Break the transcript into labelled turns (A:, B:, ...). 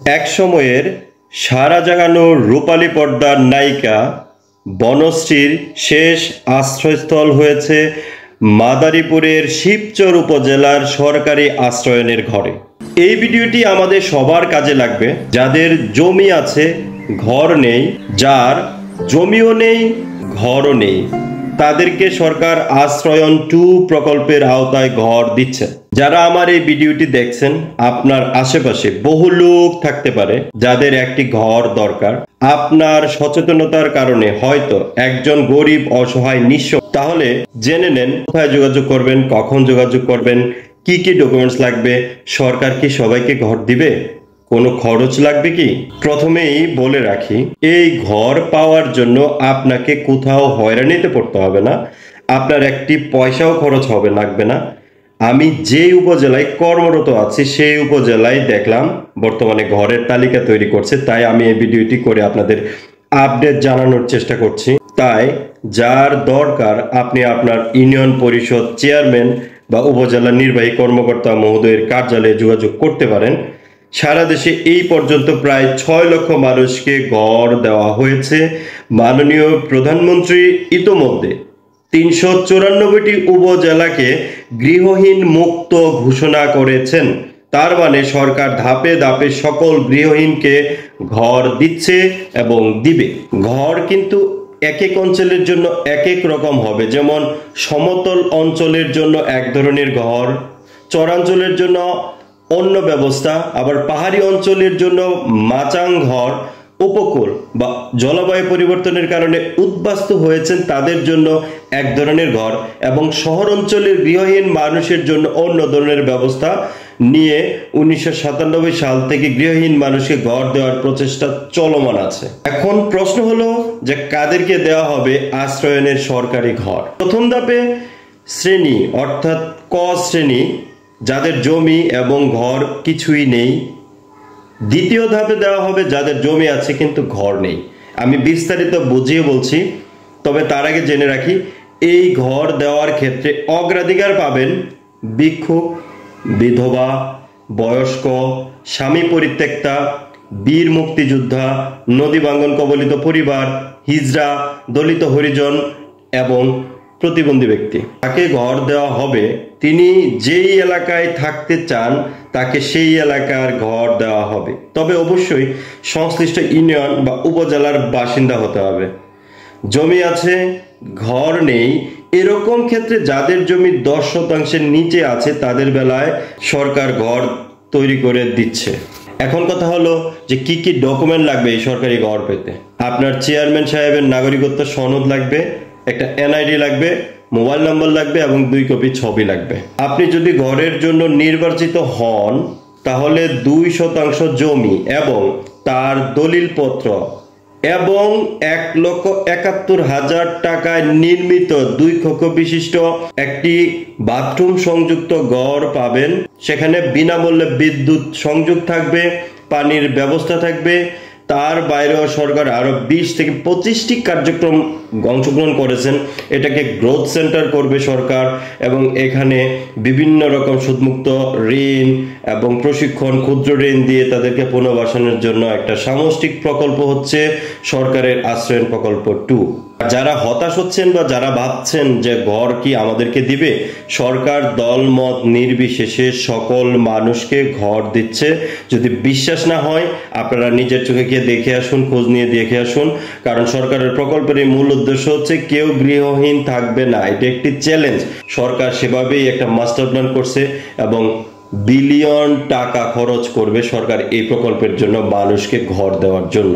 A: এক সময়ের সারা জাগানো রূপালী পর্দার নায়িকা বনশ্রীর শেষ আশ্রয়স্থল হয়েছে মাদারীপুরের শিবচর উপজেলার সরকারি আশ্রয়নের ঘরে। এই ভিডিওটি আমাদের সবার কাজে লাগবে, যাদের জমি আছে ঘর নেই, যার জমিও নেই ঘরও নেই, তাদেরকে সরকার আশ্রয়ন 2 প্রকল্পের আওতায় ঘর দিচ্ছে। যারা আমার এই ভিডিওটি দেখছেন, আপনার আশেপাশে বহু লোক থাকতে পারে যাদের একটি ঘর দরকার। আপনার সচেতনতার কারণে হয়তো একজন গরিব অসহায় নিঃস্ব, তাহলে জেনে নেন কোথায় যোগাযোগ করবেন, কখন যোগাযোগ করবেন, কি কি ডকুমেন্টস লাগবে, সরকার কি সবাইকে ঘর দিবে, কোনো খরচ লাগবে কি। প্রথমেই বলে রাখি, এই ঘর পাওয়ার জন্য আপনাকে কোথাও হয়রানিতে পড়তে হবে না, আপনার একটি পয়সাও খরচ লাগবে না। আমি যে উপজেলায় কর্মরত আছি সেই উপজেলায় দেখলাম বর্তমানে ঘরের তালিকা তৈরি করছে, তাই আমি এই ভিডিওটি করে আপনাদের আপডেট জানানোর চেষ্টা করছি। তাই যার দরকার আপনি আপনার ইউনিয়ন পরিষদ চেয়ারম্যান বা উপজেলা নির্বাহী কর্মকর্তা মহোদয়ের কার্যালয়ে যোগাযোগ করতে পারেন। সারা দেশে এই পর্যন্ত প্রায় 6 লক্ষ মানুষকে ঘর দেওয়া হয়েছে। মাননীয় প্রধানমন্ত্রী ইতোমধ্যে 394টি উপজেলাকে গৃহহীন মুক্ত ঘোষণা করেছেন। তার মানে সরকার ধাপে ধাপে সকল গৃহহীনকে ঘর দিচ্ছে এবং দিবে। ঘর কিন্তু এক এক অঞ্চলের জন্য এক এক রকম হবে। যেমন সমতল অঞ্চলের জন্য এক ধরনের ঘর, চরাঞ্চলের জন্য অন্য ব্যবস্থা, আবার পাহাড়ি অঞ্চলের জন্য মাচাং ঘর, উপকূল বা জলবায়ু পরিবর্তনের কারণে উদ্বাস্তু হয়েছেন তাদের জন্য এক ধরনের ঘর, এবং শহর অঞ্চলের গৃহহীন মানুষের জন্য অন্য ধরনের ব্যবস্থা নিয়ে 1997 সাল থেকে গৃহহীন মানুষকে ঘর দেওয়ার প্রচেষ্টা চলমান আছে। এখন প্রশ্ন হলো যে কাদেরকে দেওয়া হবে আশ্রয়নের সরকারি ঘর। প্রথম ধাপে শ্রেণী অর্থাৎ ক শ্রেণী, যাদের জমি এবং ঘর কিছুই নেই। দ্বিতীয় ধাপে দেওয়া হবে যাদের জমি আছে কিন্তু ঘর নেই। আমি বিস্তারিত বুঝিয়ে বলছি, তবে তার আগে জেনে রাখি, এই ঘর দেওয়ার ক্ষেত্রে অগ্রাধিকার পাবেন ভিক্ষুক, বিধবা, বয়স্ক, স্বামী পরিত্যক্তা, বীর মুক্তিযোদ্ধা, নদী ভাঙ্গন কবলিত পরিবার, হিজড়া, দলিত হরিজন এবং প্রতিবন্ধী ব্যক্তি। তাকে ঘর দেওয়া হবে, তিনি যেই এলাকায় থাকতে চান তাকে সেই এলাকার ঘর দেওয়া হবে। তবে অবশ্যই সংশ্লিষ্ট ইউনিয়ন বা উপজেলার বাসিন্দা হতে হবে। জমি আছে ঘর নেই, এরকম ক্ষেত্রে যাদের জমি 10% নিচে আছে তাদের বেলায় সরকার ঘর তৈরি করে দিচ্ছে। এখন কথা হলো যে কি কি ডকুমেন্ট লাগবে এই সরকারি ঘর পেতে। আপনার চেয়ারম্যান সাহেবের নাগরিকত্ব সনদ লাগবে, একটা এনআইডি লাগবে, মোবাইল নম্বর লাগবে এবং 2 কপি ছবি লাগবে। আপনি যদি ঘরের জন্য নির্বাচিত হন তাহলে 2% জমি এবং তার দলিলপত্র এবং 1,71,000 টাকায় নির্মিত 2 কক্ষ বিশিষ্ট একটি বাথরুম সংযুক্ত ঘর পাবেন। সেখানে বিনামূল্যে বিদ্যুৎ সংযোগ থাকবে, পানির ব্যবস্থা থাকবে। তার বাইরেও সরকার আরো 20 থেকে 25টি কার্যক্রম অংশগ্রহণ করেছেন। এটাকে গ্রোথ সেন্টার করবে সরকার, এবং এখানে বিভিন্ন রকম সুদমুক্ত ঋণ এবং প্রশিক্ষণ, ক্ষুদ্র ঋণ দিয়ে তাদেরকে পুনর্বাসনের জন্য একটা সামষ্টিক প্রকল্প হচ্ছে সরকারের আশ্রয়ন প্রকল্প 2। যারা হতাশ হচ্ছেন বা যারা ভাবছেন যে ঘর কি আমাদেরকে দিবে, সরকার দলমত নির্বিশেষে সকল মানুষকে ঘর দিচ্ছে। যদি বিশ্বাস না হয় আপনারা নিজের চোখে গিয়ে দেখে আসুন, খোঁজ নিয়ে দেখে আসুন। কারণ সরকারের প্রকল্পের এই মূল উদ্দেশ্য হচ্ছে কেউ গৃহহীন থাকবে না। এটা একটি চ্যালেঞ্জ। সরকার সেভাবেই একটা মাস্টার প্ল্যান করছে এবং বিলিয়ন টাকা খরচ করবে সরকার এই প্রকল্পের জন্য, মানুষকে ঘর দেওয়ার জন্য।